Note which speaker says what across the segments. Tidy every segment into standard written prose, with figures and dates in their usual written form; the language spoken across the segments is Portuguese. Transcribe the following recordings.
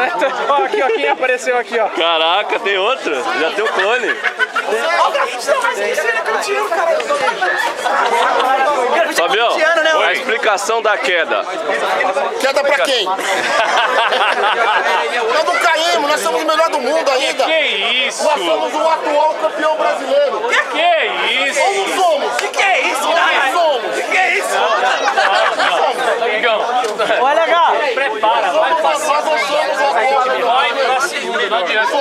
Speaker 1: né? Ó, aqui, ó, quem apareceu aqui, ó.
Speaker 2: Caraca, tem outro? Já tem o clone. Fabião, a explicação da queda.
Speaker 3: Queda pra quem? Nós não caímos, nós somos o melhor do mundo ainda.
Speaker 1: Que isso?
Speaker 3: Nós somos o atual campeão brasileiro.
Speaker 1: Que isso?
Speaker 3: Ou não somos?
Speaker 1: Que é isso?
Speaker 3: Ou não somos?
Speaker 1: Que é isso? Olha, Gá. Prepara, vai pra cima. Vai pra segunda, não adianta.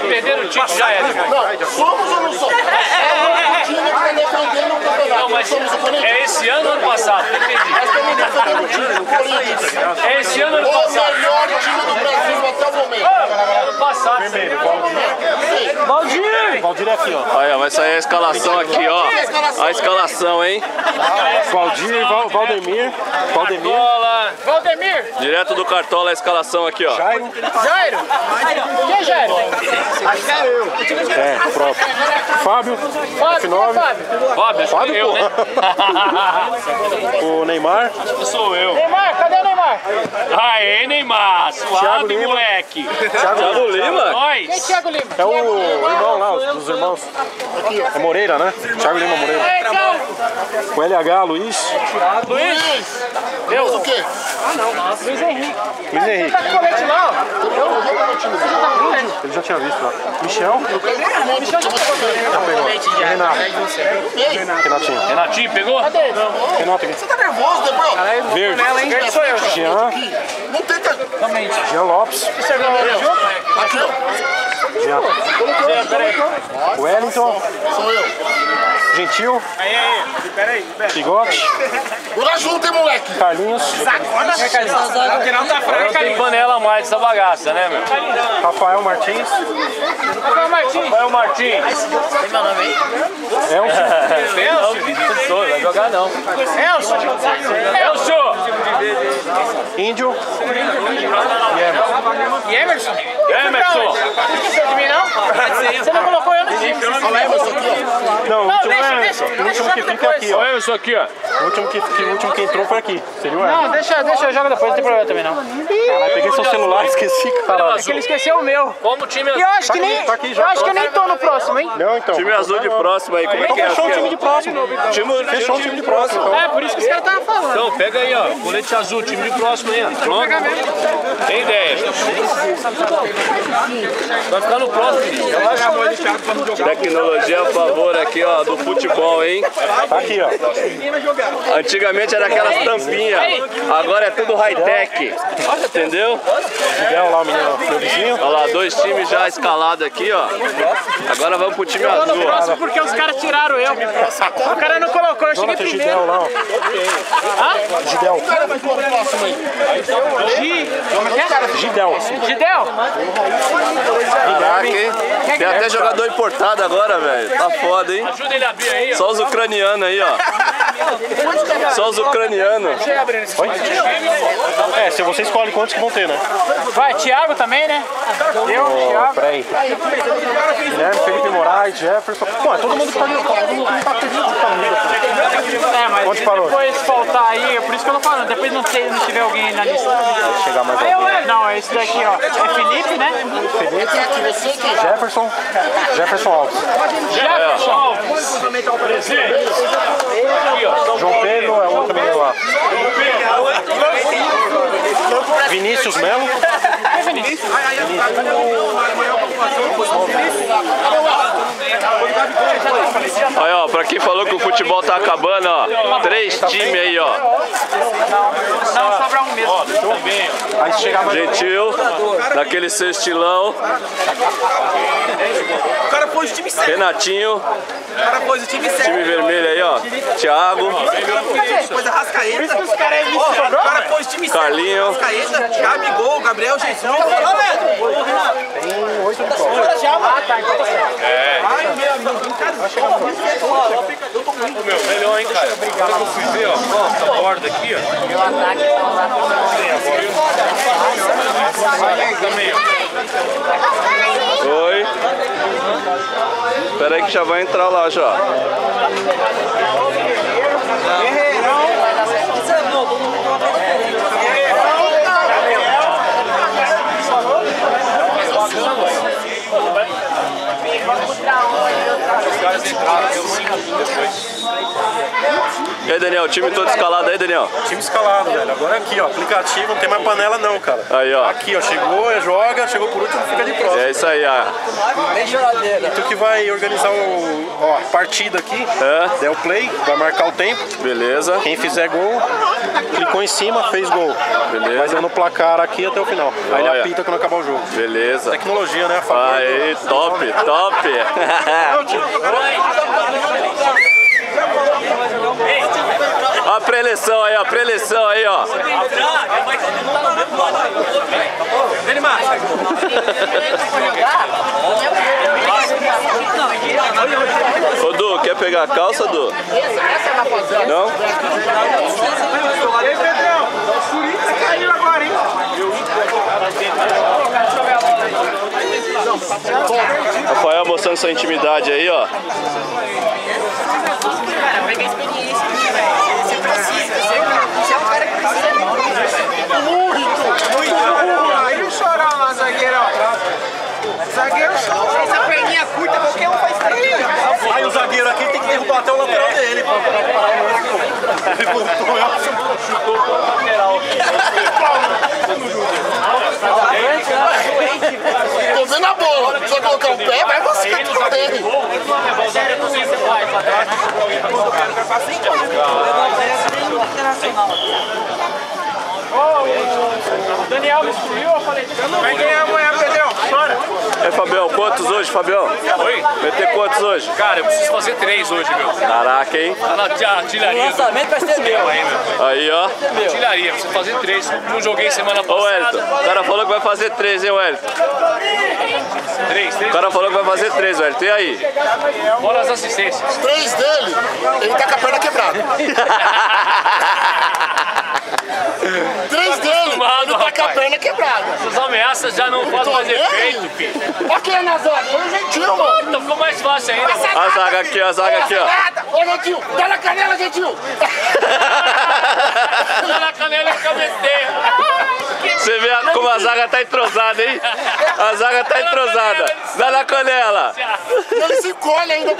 Speaker 1: Perder o time já era.
Speaker 3: Não, somos ou não somos? O time que está defendendo o campeonato.
Speaker 1: Não, mas é esse ano ou ano passado? Depende.
Speaker 3: Nós estamos defendendo o time do Corinthians.
Speaker 1: É esse ano ou ano
Speaker 3: O
Speaker 1: passado?
Speaker 3: melhor time do Brasil até o momento.
Speaker 1: Ano passado. Valdir!
Speaker 4: Valdir é aqui, ó.
Speaker 2: Aí, ó, vai sair a escalação aqui, ó. A escalação, hein?
Speaker 4: Valdir, Valdemir.
Speaker 1: Valdemir!
Speaker 2: Direto do Cartola a escalação aqui, ó.
Speaker 1: Jairo? Quem é Jairo?
Speaker 4: É, próprio. Fábio.
Speaker 1: Fábio.
Speaker 2: Fábio,
Speaker 1: eu, né?
Speaker 4: O Neymar.
Speaker 2: Sou eu.
Speaker 1: Neymar, cadê o Neymar?
Speaker 2: Aê, Neymar.
Speaker 4: Thiago
Speaker 2: Suave,
Speaker 4: Lima.
Speaker 2: moleque. Thiago Lima?
Speaker 1: Quem é Thiago Lima?
Speaker 4: É o irmão lá, dos irmãos. É Moreira, né? Thiago Lima Moreira. O LH, Luiz.
Speaker 1: Luiz!
Speaker 3: Deus, o quê?
Speaker 1: Luiz Henrique.
Speaker 4: Luiz Henrique.
Speaker 1: Tá com colete lá, ó.
Speaker 4: Ele já tinha visto lá. Michel.
Speaker 1: Michel já pegou também.
Speaker 4: Já pegou. Renato. Renatinho.
Speaker 2: Renatinho, pegou?
Speaker 4: Renato aqui.
Speaker 3: Você tá nervoso, depois?
Speaker 4: Verde.
Speaker 1: Verde sou eu.
Speaker 4: Jean.
Speaker 3: Não tenta.
Speaker 4: Jean Lopes.
Speaker 3: Aqui, ó.
Speaker 4: Jean. Wellington.
Speaker 3: Sou eu.
Speaker 4: Gentil.
Speaker 1: Peraí.
Speaker 4: Bigote.
Speaker 3: Bora junto, hein, moleque?
Speaker 4: Carlinhos.
Speaker 2: Agora não tem panela mais dessa bagaça, né, meu?
Speaker 4: Rafael Martins.
Speaker 1: Rafael Martins.
Speaker 2: Vai o Martins.
Speaker 4: Elcio.
Speaker 2: Não, vai jogar não.
Speaker 1: Elcio.
Speaker 4: Índio.
Speaker 1: E Emerson?
Speaker 2: Emerson.
Speaker 1: Esqueceu de mim, não? Você não colocou eu no time.
Speaker 3: Olha aí, moço, aqui, ó.
Speaker 4: Não, o último,
Speaker 1: deixa,
Speaker 4: o
Speaker 1: deixa
Speaker 4: último que
Speaker 1: joga
Speaker 4: fica
Speaker 1: depois.
Speaker 4: aqui, ó.
Speaker 2: Olha isso aqui, ó.
Speaker 4: O último que entrou foi aqui. Seria o
Speaker 1: Não,
Speaker 4: Elcio.
Speaker 1: deixa, eu jogo depois, não tem problema também não.
Speaker 4: Caralho, peguei seu celular e esqueci, caralho.
Speaker 1: É que ele esqueceu o meu.
Speaker 2: Como o time
Speaker 1: E eu acho que nem,
Speaker 4: tá aqui já,
Speaker 1: eu acho que eu nem tô no próximo, hein?
Speaker 4: Não, então.
Speaker 2: Time azul de próximo aí, como é
Speaker 4: Então
Speaker 2: que é?
Speaker 4: fechou o time de próximo. Fechou o time de próximo, então.
Speaker 1: É, por isso que os caras estavam falando.
Speaker 2: Então, pega aí, ó. Colete azul, time de próximo aí, ó. Pronto. Tem ideia. Vai ficar no próximo. Tecnologia a favor aqui, ó, do futebol, hein?
Speaker 4: Tá aqui, ó.
Speaker 2: Antigamente era aquelas tampinhas, agora é tudo high-tech. Entendeu?
Speaker 4: Miguel lá, o menino, meu vizinho.
Speaker 2: Olha lá, dois times já escalados aqui, ó. Agora vamos pro time azul.
Speaker 1: Próximo porque os caras tiraram eu. O cara não colocou, eu cheguei
Speaker 4: Jonathan Gidel
Speaker 1: primeiro.
Speaker 4: lá, ó. Gidel.
Speaker 3: Vai pro próximo aí.
Speaker 4: Gidel.
Speaker 1: Gidel?
Speaker 2: Caraca, hein? Tem até jogador importado agora, velho. Tá foda, hein?
Speaker 1: Ajuda ele a abrir aí, ó.
Speaker 2: Só os ucranianos aí, ó. Só os ucranianos.
Speaker 4: É, se você escolhe quantos que vão ter, né?
Speaker 1: Vai, Thiago também, né? Eu,
Speaker 4: Ó,
Speaker 1: Thiago.
Speaker 4: peraí. Guilherme, Felipe Moraes, Jefferson. Pô, é todo mundo que tá perdendo camisa, pô.
Speaker 1: É, mas
Speaker 4: Onde parou?
Speaker 1: depois faltar aí, é por isso que eu tô falando. Depois não tiver alguém na lista.
Speaker 4: Chegar mais alguém.
Speaker 1: Não, é esse daqui, ó. É Felipe, né?
Speaker 4: Felipe, Jefferson Alves.
Speaker 1: Jefferson.
Speaker 4: João Pedro é o outro menino lá. Vinícius Melo.
Speaker 2: Aí, ó, pra quem falou que o futebol tá acabando, ó. 3 times aí, ó.
Speaker 1: Não, sobra um mesmo.
Speaker 4: Aí se chegar mais
Speaker 2: Gentil, naquele seu estilão.
Speaker 5: O cara pôs o time certo.
Speaker 2: Renatinho,
Speaker 5: O cara pôs o time certo.
Speaker 2: time vermelho aí, ó. Thiago,
Speaker 5: Pôs a Rascaeta.
Speaker 1: Por isso que os caras aí
Speaker 5: O cara pôs o time certo.
Speaker 2: Carlinho.
Speaker 5: Rascaeta, Gabigol, Gabriel Jesus.
Speaker 4: tem 8 de bola.
Speaker 2: Meu, melhor, hein, cara? Agora que eu fui ver, ó. Ó, essa borda aqui, ó. Também, ó. Oi. Espera aí que já vai entrar lá já. E aí, Daniel, o time todo escalado aí, Daniel?
Speaker 4: Time escalado, velho. Agora é aqui, ó. Aplicativo, não tem mais panela não, cara.
Speaker 2: Aí, ó.
Speaker 4: Aqui, ó. Chegou, joga, chegou por último, fica de próximo.
Speaker 2: É isso aí, ó.
Speaker 4: E tu que vai organizar a partida aqui. Der o play, vai marcar o tempo.
Speaker 2: Beleza.
Speaker 4: Quem fizer gol, clicou em cima, fez gol.
Speaker 2: Beleza.
Speaker 4: Vai dando placar aqui até o final. Aí ele apita quando acabar o jogo.
Speaker 2: Beleza.
Speaker 4: Tecnologia, né? A favor.
Speaker 2: Aí, top, top. A preleção aí, ó, preleção aí, ó. Ô, Du, quer pegar a calça, Du? Não? Rafael mostrando sua intimidade aí, ó.
Speaker 6: Cara, pega a experiência aqui, velho. Você precisa, você é um cara que precisa
Speaker 5: Aí o chorão lá, zagueirão. Zagueiro chorão.
Speaker 6: essa perninha curta, qualquer um faz três.
Speaker 4: Aí o zagueiro aqui tem que derrubar até o lateral dele. Ele voltou, chutou o lateral.
Speaker 3: Tô vendo a bola. Se você colocar o pé, vai você também.
Speaker 1: Daniel me excluiu, eu falei,
Speaker 5: Vai ganhar amanhã, Pedrão. Bora.
Speaker 2: É, Fabião, quantos hoje, Fabião?
Speaker 1: Oi?
Speaker 2: Meter quantos hoje?
Speaker 1: Cara, eu preciso fazer 3 hoje, meu.
Speaker 2: Caraca, hein?
Speaker 1: Tá na artilharia.
Speaker 7: O lançamento vai ser meu.
Speaker 1: Aí, meu.
Speaker 2: Aí, ó.
Speaker 1: Artilharia, preciso fazer 3. Não joguei semana
Speaker 2: Ô,
Speaker 1: passada.
Speaker 2: Wellington, o cara falou que vai fazer 3, hein, Wellington?
Speaker 1: 3.
Speaker 2: O cara falou que vai fazer 3, Wellington. E aí?
Speaker 1: Fora as assistências.
Speaker 3: 3 dele, ele tá com a perna quebrada. 3 dele, ele tá com a
Speaker 1: rapaz.
Speaker 3: perna quebrada.
Speaker 1: Essas ameaças já não fazem mais efeito, filho.
Speaker 3: Aqui é na zaga, foi o Gentil, mano.
Speaker 1: Então ficou mais fácil ainda.
Speaker 2: A zaga aqui, ó, a zaga aqui, ó.
Speaker 3: Ô, Gentil, dá na canela, Gentil.
Speaker 1: Dá na canela e cabeceia.
Speaker 2: Você vê como a zaga tá entrosada, hein? A zaga tá entrosada. Dá na canela.
Speaker 3: Ele se encolhe ainda.